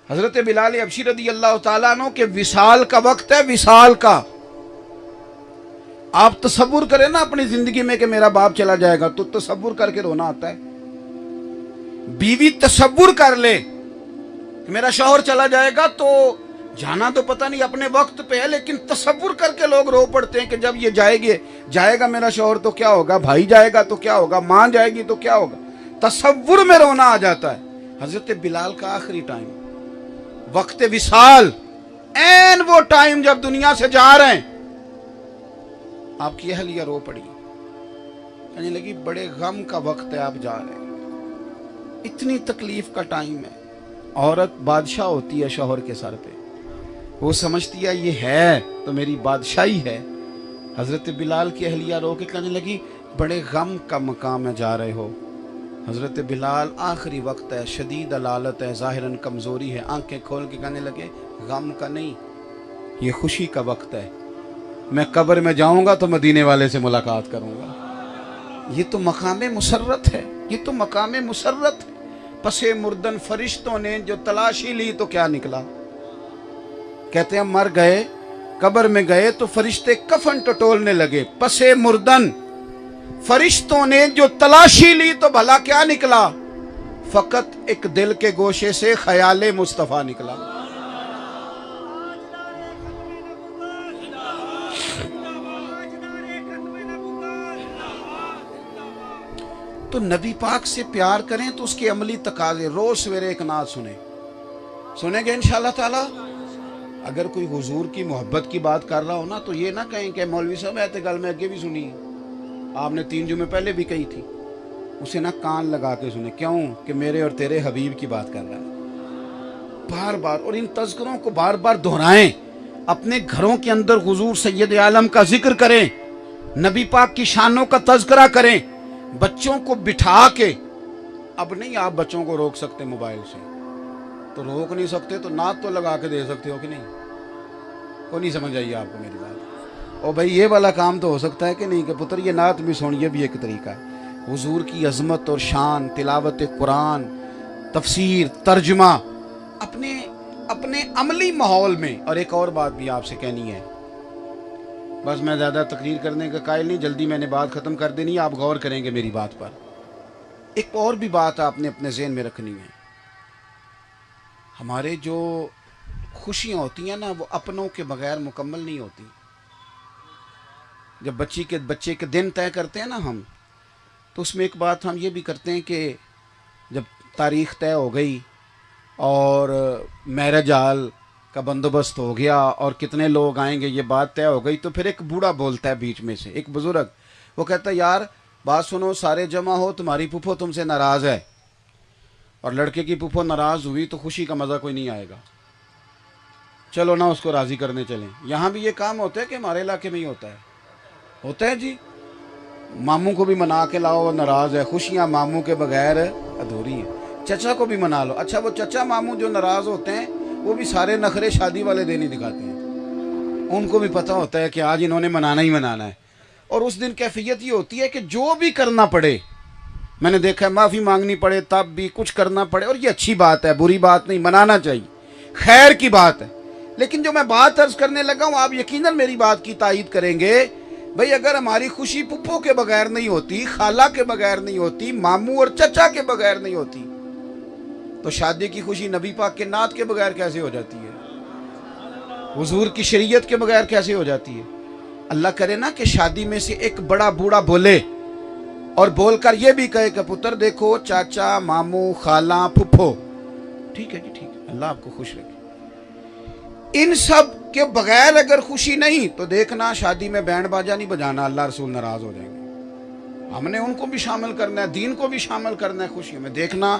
حضرت بلال حبشی رضی اللہ تعالیٰ عنہ کے وصال کا وقت ہے، وصال کا۔ آپ تصور کریں نا اپنی زندگی میں کہ میرا باپ چلا جائے گا تو تصور کر کے رونا آتا ہے۔ بیوی تصور کر لے کہ میرا شوہر چلا جائے گا تو جانا تو پتہ نہیں اپنے وقت پہ ہے، لیکن تصور کر کے لوگ رو پڑتے ہیں کہ جب یہ جائے گا میرا شوہر تو کیا ہوگا، بھائی جائے گا تو کیا ہوگا، ماں جائے گی تو کیا ہوگا، تصور میں رونا آ جاتا ہے۔ حضرت بلال کا آخری ٹائم، وقت وصال، این وہ ٹائم جب دنیا سے جا رہے ہیں، آپ کی اہلیہ رو پڑی، کہنے لگی بڑے غم کا وقت ہے، آپ جا رہے ہیں، اتنی تکلیف کا ٹائم ہے۔ عورت بادشاہ ہوتی ہے شوہر کے سر پہ، وہ سمجھتی ہے یہ ہے تو میری بادشاہی ہے۔ حضرت بلال کی اہلیہ رو کے کہنے لگی بڑے غم کا مقام میں جا رہے ہو۔ حضرت بلال آخری وقت ہے، شدید علالت ہے، ظاہراً کمزوری ہے، آنکھیں کھول کے کہنے لگے غم کا نہیں، یہ خوشی کا وقت ہے، میں قبر میں جاؤں گا تو مدینے والے سے ملاقات کروں گا۔ یہ تو مقام مسرت ہے، یہ تو مقام مسرت ہے۔ پس مردن فرشتوں نے جو تلاشی لی تو کیا نکلا؟ کہتے ہیں مر گئے، قبر میں گئے تو فرشتے کفن ٹٹولنے لگے، پس مردن فرشتوں نے جو تلاشی لی تو بھلا کیا نکلا؟ فقط ایک دل کے گوشے سے خیال مصطفیٰ نکلا۔ تو نبی پاک سے پیار کریں تو اس کے عملی تقاضے، روز سویرے ایک نعت سنیں گے انشاءاللہ تعالی۔ اگر کوئی حضور کی محبت کی بات کر رہا ہو نا تو یہ نہ کہیں کہ مولوی صاحب ایتے گل میں اگے بھی سنی، آپ نے 3 جمعے پہلے بھی کہی تھی، اسے نہ کان لگا کے سنیں، کیوں کہ میرے اور تیرے حبیب کی بات کر رہا ہے بار بار، اور ان تذکروں کو بار بار دہرائیں، اپنے گھروں کے اندر حضور سید عالم کا ذکر کریں، نبی پاک کی شانوں کا تذکرہ کریں، بچوں کو بٹھا کے۔ اب نہیں آپ بچوں کو روک سکتے موبائل سے، تو روک نہیں سکتے تو نعت تو لگا کے دے سکتے ہو کہ نہیں؟ وہ نہیں سمجھ آئیے آپ کو میری بات؟ اور بھائی یہ والا کام تو ہو سکتا ہے کہ نہیں کہ پتر یہ نعت بھی سن، یہ بھی ایک طریقہ ہے۔ حضور کی عظمت اور شان، تلاوت قرآن، تفسیر، ترجمہ اپنے عملی ماحول میں۔ اور ایک اور بات بھی آپ سے کہنی ہے، بس میں زیادہ تقریر کرنے کا قائل نہیں، جلدی میں نے بات ختم کر دینی، آپ غور کریں گے میری بات پر۔ ایک اور بھی بات آپ نے اپنے ذہن میں رکھنی ہے، ہمارے جو خوشیاں ہوتی ہیں نا وہ اپنوں کے بغیر مکمل نہیں ہوتی۔ جب بچے کے دن طے کرتے ہیں نا ہم، تو اس میں ایک بات ہم یہ بھی کرتے ہیں کہ جب تاریخ طے ہو گئی اور میرج ہال کا بندوبست ہو گیا اور کتنے لوگ آئیں گے یہ بات طے ہو گئی، تو پھر ایک بوڑھا بولتا ہے بیچ میں سے، ایک بزرگ، وہ کہتا ہے یار بات سنو، سارے جمع ہو، تمہاری پھپھو تم سے ناراض ہے، اور لڑکے کی پھپھو ناراض ہوئی تو خوشی کا مزہ کوئی نہیں آئے گا، چلو نا اس کو راضی کرنے چلیں۔ یہاں بھی یہ کام ہوتا ہے کہ ہمارے علاقے میں ہی ہوتا ہے جی، ماموں کو بھی منا کے لاؤ، وہ ناراض ہے، خوشیاں ماموں کے بغیر ادھوری ہیں، چچا کو بھی منا لو۔ اچھا وہ چچا ماموں جو ناراض ہوتے ہیں وہ بھی سارے نخرے شادی والے دن ہی دکھاتے ہیں، ان کو بھی پتہ ہوتا ہے کہ آج انہوں نے منانا ہی منانا ہے، اور اس دن کیفیت یہ ہوتی ہے کہ جو بھی کرنا پڑے، میں نے دیکھا ہے معافی مانگنی پڑے تب بھی کچھ کرنا پڑے، اور یہ اچھی بات ہے، بری بات نہیں، منانا چاہیے، خیر کی بات ہے۔ لیکن جو میں بات عرض کرنے لگا ہوں آپ یقیناً میری بات کی تائید کریں گے، بھئی اگر ہماری خوشی پھپھو کے بغیر نہیں ہوتی، خالہ کے بغیر نہیں ہوتی، ماموں اور چچا کے بغیر نہیں ہوتی، تو شادی کی خوشی نبی پاک کے نعت کے بغیر کیسے ہو جاتی ہے؟ حضور کی شریعت کے بغیر کیسے ہو جاتی ہے؟ اللہ کرے نا کہ شادی میں سے ایک بڑا بوڑھا بولے اور بول کر یہ بھی کہے کہ پتر دیکھو چاچا، ماموں، خالہ، پھپھو، ٹھیک ہے جی ٹھیک ہے، اللہ آپ کو خوش رکھے، ان سب کے بغیر اگر خوشی نہیں تو دیکھنا شادی میں بینڈ باجا نہیں بجانا، اللہ رسول ناراض ہو جائیں گے۔ ہم نے ان کو بھی شامل کرنا ہے، دین کو بھی شامل کرنا ہے خوشیوں میں۔ دیکھنا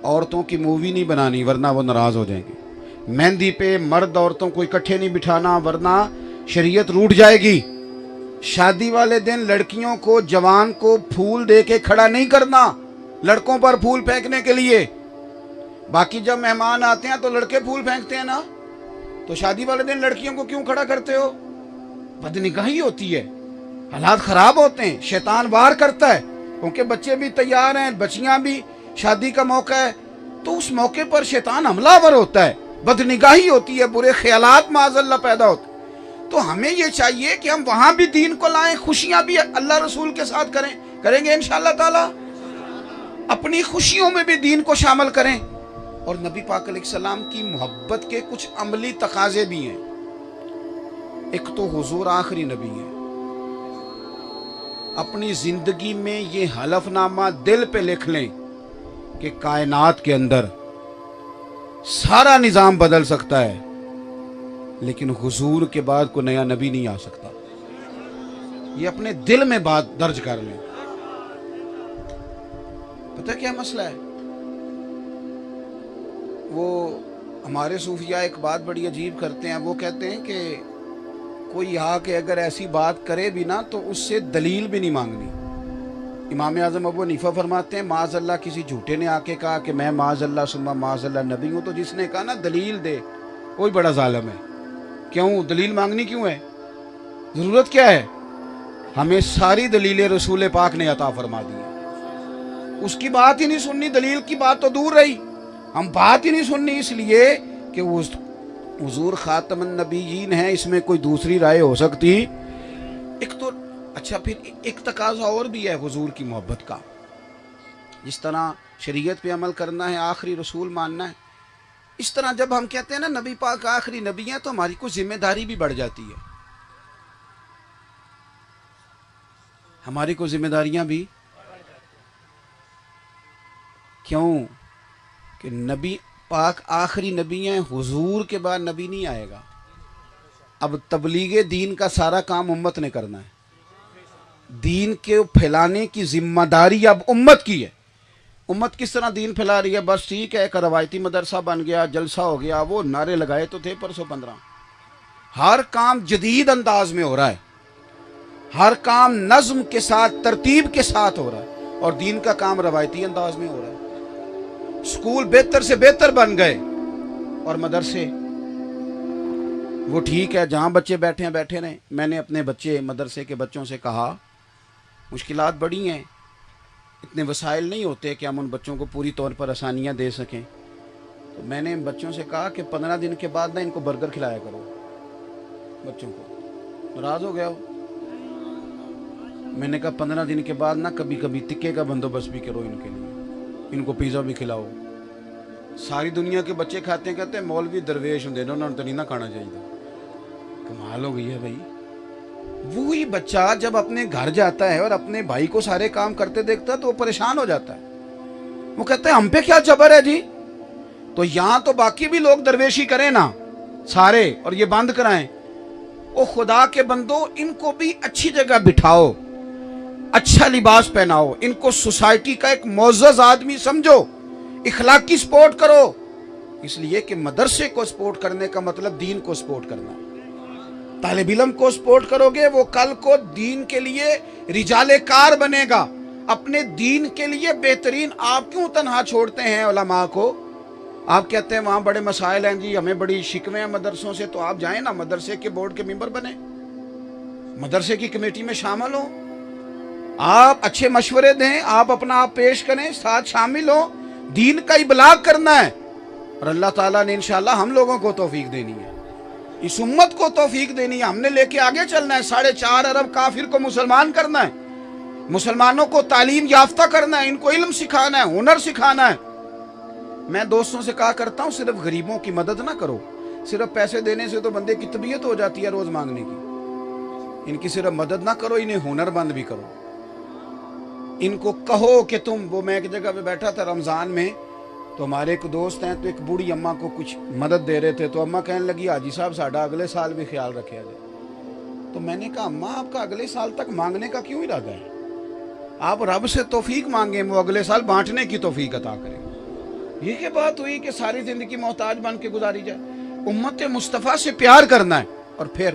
عورتوں کی مووی نہیں بنانی ورنہ وہ ناراض ہو جائیں گے۔ مہندی پہ مرد عورتوں کو اکٹھے نہیں بٹھانا ورنہ شریعت روٹ جائے گی۔ شادی والے دن لڑکیوں کو، جوان کو پھول دے کے کھڑا نہیں کرنا لڑکوں پر پھول پھینکنے کے لیے۔ باقی جب مہمان آتے ہیں تو لڑکے پھول پھینکتے ہیں نا، تو شادی والے دن لڑکیوں کو کیوں کھڑا کرتے ہو؟ بدنگاہی ہوتی ہے، حالات خراب ہوتے ہیں، شیطان وار کرتا ہے، کیونکہ بچے بھی تیار ہیں، بچیاں بھی، شادی کا موقع ہے، تو اس موقع پر شیطان حملہ ور ہوتا ہے, بدنگاہی ہوتی ہے, برے خیالات معاذ اللہ پیدا ہوتے. تو ہمیں یہ چاہیے کہ ہم وہاں بھی دین کو لائیں, خوشیاں بھی اللہ رسول کے ساتھ کریں گے انشاءاللہ تعالی, اپنی خوشیوں میں بھی دین کو شامل کریں. اور نبی پاک علیہ السلام کی محبت کے کچھ عملی تقاضے بھی ہیں. ایک تو حضور آخری نبی ہے, اپنی زندگی میں یہ حلف نامہ دل پہ لکھ لیں کہ کائنات کے اندر سارا نظام بدل سکتا ہے, لیکن حضور کے بعد کوئی نیا نبی نہیں آ سکتا. یہ اپنے دل میں بات درج کر لیں. پتہ کیا مسئلہ ہے؟ وہ ہمارے صوفیاء ایک بات بڑی عجیب کرتے ہیں. وہ کہتے ہیں کہ کوئی آ کے اگر ایسی بات کرے بھی نا تو اس سے دلیل بھی نہیں مانگنی. امام اعظم ابو حنیفہ فرماتے ہیں معاذ اللہ کسی جھوٹے نے آ کے کہا کہ میں معاذ اللہ ثم معاذ اللہ نبی ہوں, تو جس نے کہا نا دلیل دے کوئی بڑا ظالم ہے. کیوں دلیل مانگنی کیوں ہے؟ ضرورت کیا ہے؟ ہمیں ساری دلیلیں رسول پاک نے عطا فرما دی. اس کی بات ہی نہیں سننی, دلیل کی بات تو دور رہی, ہم بات ہی نہیں سننی, اس لیے کہ وہ حضور خاتم النبیین ہیں, اس میں کوئی دوسری رائے ہو سکتی. ایک تو اچھا پھر ایک تقاضا اور بھی ہے حضور کی محبت کا. جس طرح شریعت پہ عمل کرنا ہے, آخری رسول ماننا ہے, اس طرح جب ہم کہتے ہیں نا نبی پاک آخری نبی ہیں تو ہماری کوئی ذمہ داری بھی بڑھ جاتی ہے. ہماری کوئی ذمہ داریاں بھی, کیوں کہ نبی پاک آخری نبی ہیں, حضور کے بعد نبی نہیں آئے گا. اب تبلیغ دین کا سارا کام امت نے کرنا ہے. دین کے پھیلانے کی ذمہ داری اب امت کی ہے. امت کس طرح دین پھیلا رہی ہے؟ بس ٹھیک ہے, ایک روایتی مدرسہ بن گیا, جلسہ ہو گیا, وہ نعرے لگائے تو تھے پرسوں 15. ہر کام جدید انداز میں ہو رہا ہے, ہر کام نظم کے ساتھ ترتیب کے ساتھ ہو رہا ہے, اور دین کا کام روایتی انداز میں ہو رہا ہے. اسکول بہتر سے بہتر بن گئے, اور مدرسے وہ ٹھیک ہے جہاں بچے بیٹھے ہیں بیٹھے رہیں. میں نے اپنے بچے مدرسے کے بچوں سے کہا مشکلات بڑی ہیں, اتنے وسائل نہیں ہوتے کہ ہم ان بچوں کو پوری طور پر آسانیاں دے سکیں. تو میں نے بچوں سے کہا کہ 15 دن کے بعد نا ان کو برگر کھلایا کرو. بچوں کو ناراض ہو گیا ہو. میں نے کہا 15 دن کے بعد نا کبھی کبھی تکے کا بندوبست بھی کرو ان کے لیے, ان کو پیزا بھی کھلاؤ. ساری دنیا کے بچے کھاتے ہیں, کہتے ہیں مولوی درویش ہوں, انہوں نے تو نہیں نہ کھانا چاہیے. کمال ہو گئی ہے بھائی. وہی بچہ جب اپنے گھر جاتا ہے اور اپنے بھائی کو سارے کام کرتے دیکھتا ہے تو وہ پریشان ہو جاتا ہے. وہ کہتے ہیں ہم پہ کیا جبر ہے جی. تو یہاں تو باقی بھی لوگ درویشی کریں نا سارے, اور یہ بند کرائیں. او خدا کے بندو, ان کو بھی اچھی جگہ بٹھاؤ, اچھا لباس پہناؤ, ان کو سوسائٹی کا ایک معزز آدمی سمجھو, اخلاقی سپورٹ کرو. اس لیے کہ مدرسے کو سپورٹ کرنے کا مطلب دین کو سپورٹ کرنا. طالب علم کو سپورٹ کرو گے, وہ کل کو دین کے لیے رجال کار بنے گا, اپنے دین کے لیے بہترین. آپ کیوں تنہا چھوڑتے ہیں علماء کو؟ آپ کہتے ہیں وہاں بڑے مسائل ہیں جی, ہمیں بڑی شکویں ہیں مدرسوں سے. تو آپ جائیں نا مدرسے کے بورڈ کے ممبر بنیں, مدرسے کی کمیٹی میں شامل ہوں, آپ اچھے مشورے دیں, آپ اپنا آپ پیش کریں, ساتھ شامل ہوں. دین کا ابلاغ کرنا ہے, اور اللہ تعالیٰ نے انشاءاللہ ہم لوگوں کو توفیق دینی ہے, اس امت کو توفیق دینی ہے. ہم نے لے کے آگے چلنا ہے, 4.5 ارب کافر کو مسلمان کرنا ہے, مسلمانوں کو تعلیم یافتہ کرنا ہے, ان کو علم سکھانا ہے, ہنر سکھانا ہے. میں دوستوں سے کہا کرتا ہوں صرف غریبوں کی مدد نہ کرو, صرف پیسے دینے سے تو بندے کی طبیعت ہو جاتی ہے روز مانگنے کی. ان کی صرف مدد نہ کرو, انہیں ہنر مند بھی کرو. ان کو کہو کہ تم, وہ میں ایک جگہ پہ بیٹھا تھا رمضان میں, تو ہمارے ایک دوست ہیں, تو ایک بوڑھی اماں کو کچھ مدد دے رہے تھے. تو اماں کہنے لگی حاجی صاحب ساڈا اگلے سال بھی خیال رکھے جائے. تو میں نے کہا اماں آپ کا اگلے سال تک مانگنے کا کیوں ارادہ ہے؟ آپ رب سے توفیق مانگیں, وہ اگلے سال بانٹنے کی توفیق عطا کریں. یہ کہ بات ہوئی کہ ساری زندگی محتاج بن کے گزاری جائے. امت مصطفیٰ سے پیار کرنا ہے. اور پھر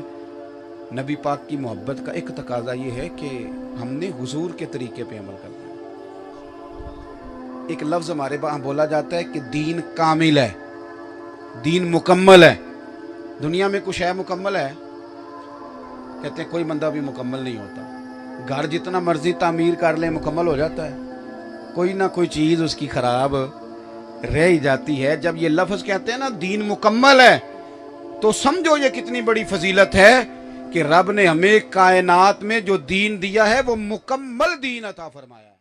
نبی پاک کی محبت کا ایک تقاضا یہ ہے کہ ہم نے حضور کے طریقے پہ عمل کرنا ہے. ایک لفظ ہمارے وہاں بولا جاتا ہے کہ دین کامل ہے, دین مکمل ہے. دنیا میں کچھ ہے مکمل ہے؟ کہتے ہیں کوئی بندہ بھی مکمل نہیں ہوتا. گھر جتنا مرضی تعمیر کر لیں مکمل ہو جاتا ہے, کوئی نہ کوئی چیز اس کی خراب رہ ہی جاتی ہے. جب یہ لفظ کہتے ہیں نا دین مکمل ہے تو سمجھو یہ کتنی بڑی فضیلت ہے کہ رب نے ہمیں کائنات میں جو دین دیا ہے وہ مکمل دین عطا فرمایا ہے.